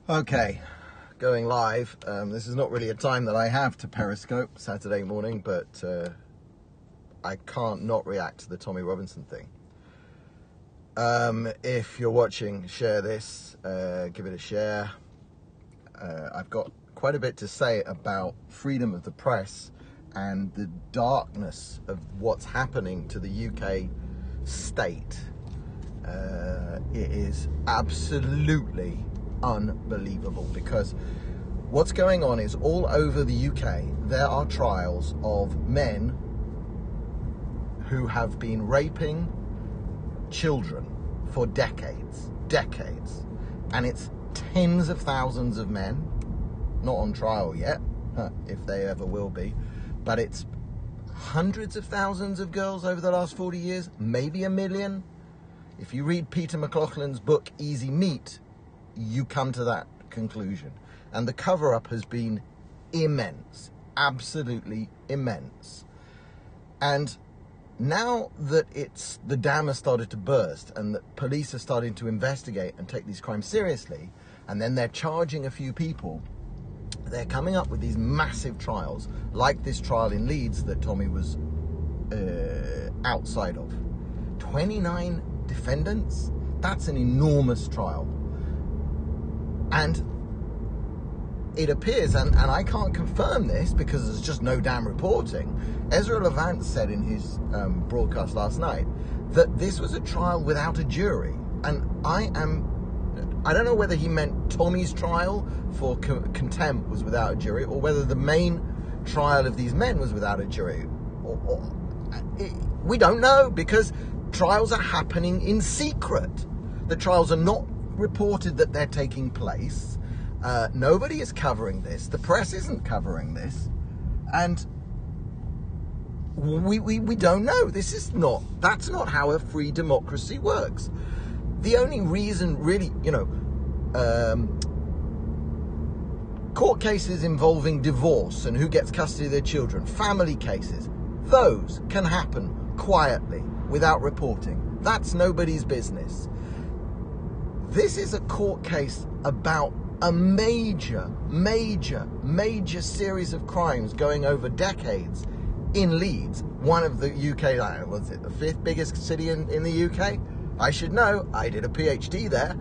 Okay, going live. This is not really a time that I have to Periscope Saturday morning, but I can't not react to the Tommy Robinson thing. If you're watching, share this, give it a share. I've got quite a bit to say about freedom of the press and the darkness of what's happening to the UK state. It is absolutely unbelievable, because what's going on is all over the UK there are trials of men who have been raping children for decades, and it's tens of thousands of men, not on trial yet, if they ever will be, but it's hundreds of thousands of girls over the last 40 years, maybe 1 million. If you read Peter McLaughlin's book Easy Meat, you come to that conclusion. And the cover-up has been immense, absolutely immense. And now that the dam has started to burst and that police are starting to investigate and take these crimes seriously, and then they're charging a few people, they're coming up with these massive trials, like this trial in Leeds that Tommy was outside of. 29 defendants? That's an enormous trial. And it appears, and I can't confirm this because there's just no damn reporting, Ezra Levant said in his broadcast last night that this was a trial without a jury. And I don't know whether he meant Tommy's trial for contempt was without a jury, or whether the main trial of these men was without a jury. We don't know, because trials are happening in secret. The trials are not reported that they're taking place. Nobody is covering this. The press isn't covering this. And we don't know. That's not how a free democracy works. The only reason really, court cases involving divorce and who gets custody of their children, family cases, those can happen quietly without reporting. That's nobody's business. This is a court case about a major series of crimes going over decades in Leeds, one of the UK, was it the 5th biggest city in the UK? I should know, I did a PhD there.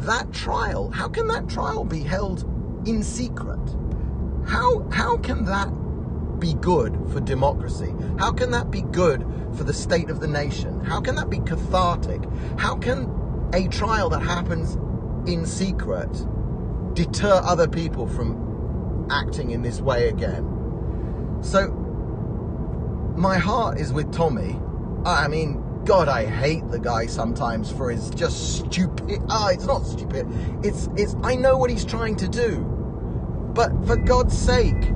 That trial, how can that trial be held in secret? How can that be good for democracy? How can that be good for the state of the nation? How can that be cathartic? How can a trial that happens in secret deter other people from acting in this way again? So my heart is with Tommy. I mean, God, I hate the guy sometimes for his just stupid. It's not stupid. It's. I know what he's trying to do, but for God's sake,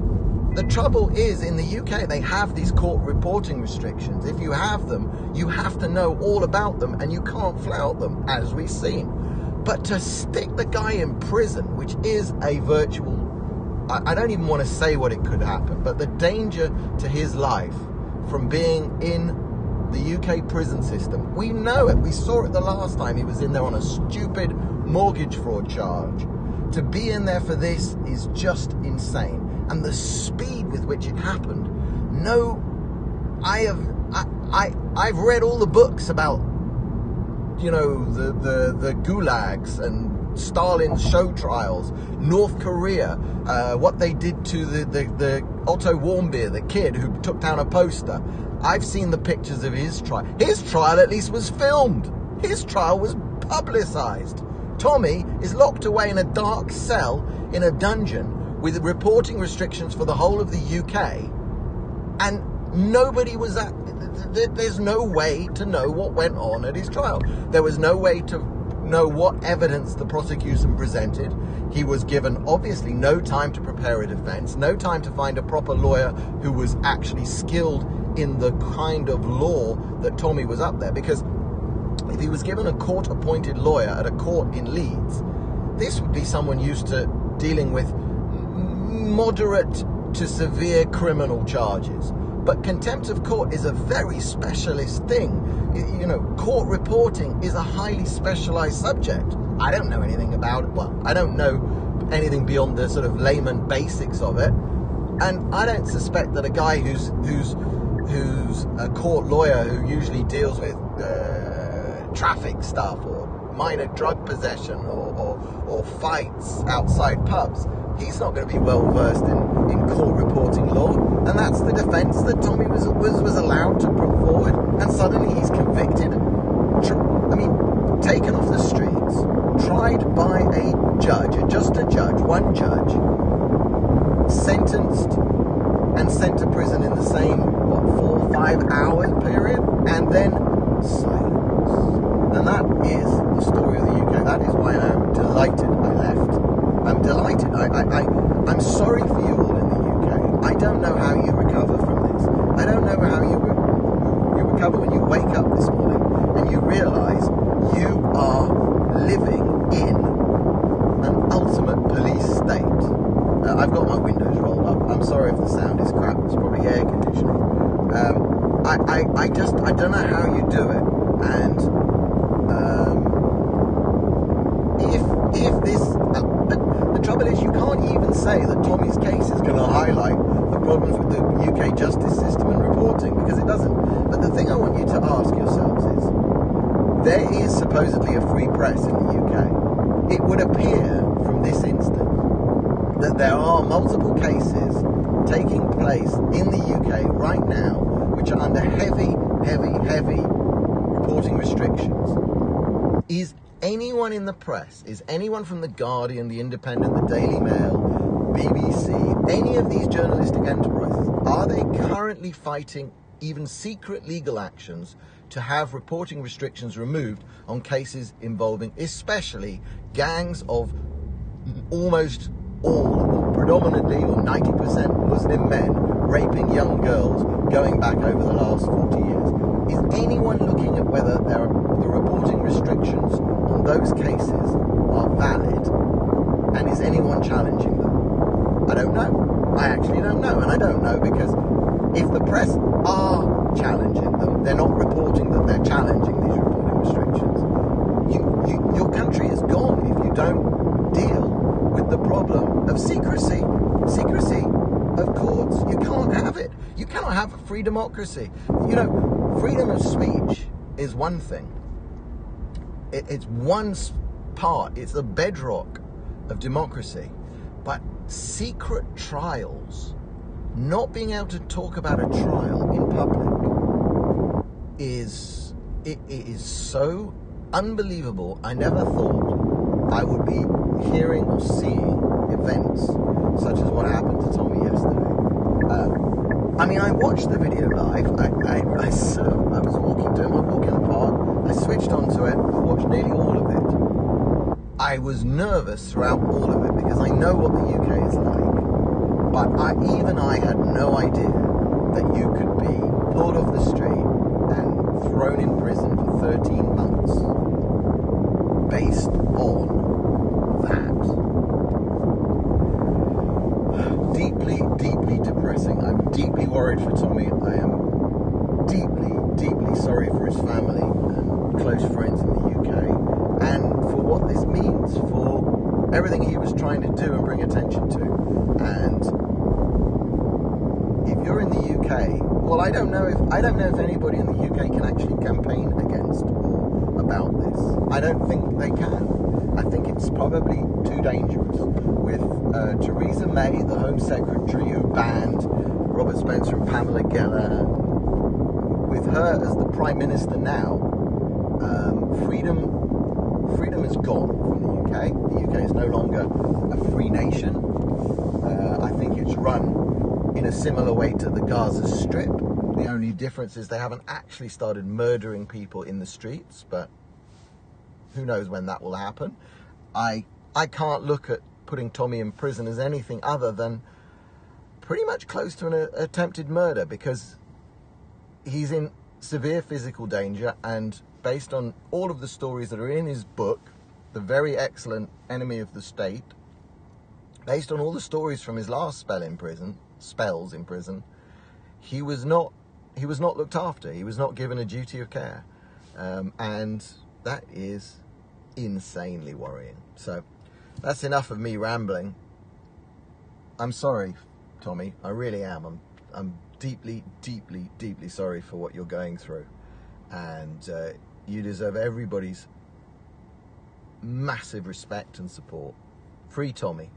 the trouble is in the UK they have these court reporting restrictions. If you have them, you have to know all about them, and you can't flout them, as we've seen. But to stick the guy in prison, which is a virtual, I don't even want to say what it could happen, but the danger to his life from being in the UK prison system, we know it. We saw it the last time he was in there on a stupid mortgage fraud charge. To be in there for this is just insane. And the speed with which it happened. I've read all the books about, the gulags and Stalin's show trials, North Korea, what they did to the Otto Warmbier, the kid who took down a poster. I've seen the pictures of his trial. His trial at least was filmed. His trial was publicized. Tommy is locked away in a dark cell in a dungeon with reporting restrictions for the whole of the UK, and nobody was at. There's no way to know what went on at his trial. There was no way to know what evidence the prosecution presented. He was given, obviously, no time to prepare a defense, no time to find a proper lawyer who was actually skilled in the kind of law that Tommy was up there. Because if he was given a court-appointed lawyer at a court in Leeds, this would be someone used to dealing with moderate to severe criminal charges. But contempt of court is a very specialist thing. You know, court reporting is a highly specialized subject. I don't know anything about it. Well, I don't know anything beyond the sort of layman basics of it. And I don't suspect that a guy who's a court lawyer who usually deals with traffic stuff or minor drug possession or fights outside pubs, he's not going to be well versed in court reporting law. And that's the defence that Tommy was allowed to put forward. And suddenly he's convicted. Taken off the streets, tried by a judge, one judge, sentenced and sent to prison in the same, 4 or 5 hour period, and then silence. And that is the story of the UK. That is why I am delighted I left. I'm delighted. I'm sorry for you all in the UK. I don't know how you recover from this. I don't know how you recover when you wake up this morning and you realise you are living in an ultimate police state. I've got my windows rolled up. I'm sorry if the sound is crap. It's probably air conditioning. I don't know how you do it. And if this, the trouble is, you can't even say that Tommy's case is going to highlight the problems with the UK justice system and reporting, because it doesn't. But the thing I want you to ask yourselves is, there is supposedly a free press in the UK. It would appear from this instance that there are multiple cases taking place in the UK right now which are under heavy reporting restrictions. Is anyone in the press, is anyone from The Guardian, The Independent, The Daily Mail, BBC, any of these journalistic enterprises, are they currently fighting even secret legal actions to have reporting restrictions removed on cases involving especially gangs of almost all, or predominantly, or 90% Muslim men raping young girls going back over the last 40 years? Is anyone looking at whether the reporting restrictions on those cases are valid, and is anyone challenging them? I don't know. I actually don't know, and I don't know because if the press are challenging them, they're not reporting that they're challenging these reporting restrictions. Your country is gone if you don't deal with the problem of secrecy of courts. You can't have it. You cannot have a free democracy. You know, freedom of speech is one thing. It's one part. It's the bedrock of democracy. But secret trials, not being able to talk about a trial in public, is so unbelievable. I never thought I would be hearing or seeing events such as what happened to Tommy yesterday. I watched the video live. I was walking in the park. I switched onto it. I watched nearly all of it. I was nervous throughout all of it because I know what the UK is like. But I had no idea that you could be pulled off the street and thrown in prison for 13 months based on that. Deeply depressing. I'm deeply worried for Tommy. I am deeply sorry for his family and close friends in the UK, and for what this means for everything he was trying to do and bring attention to. And if you're in the UK, well, I don't know if anybody in the UK can actually campaign against or about this. I don't think they can. I think it's probably too dangerous. With Theresa May, the Home Secretary, who banned Robert Spencer and Pamela Geller, with her as the Prime Minister now, freedom is gone from the UK. The UK is no longer a free nation. I think it's run in a similar way to the Gaza Strip. The only difference is they haven't actually started murdering people in the streets, but who knows when that will happen. I can't look at putting Tommy in prison as anything other than pretty much close to an attempted murder, because he's in severe physical danger, and based on all of the stories that are in his book, The Very Excellent Enemy of the State, based on all the stories from his last spells in prison, he was not looked after. He was not given a duty of care, and that is insanely worrying. So that's enough of me rambling. I'm sorry, Tommy. I really am. I'm deeply, deeply, deeply sorry for what you're going through, and you deserve everybody's massive respect and support. Free Tommy.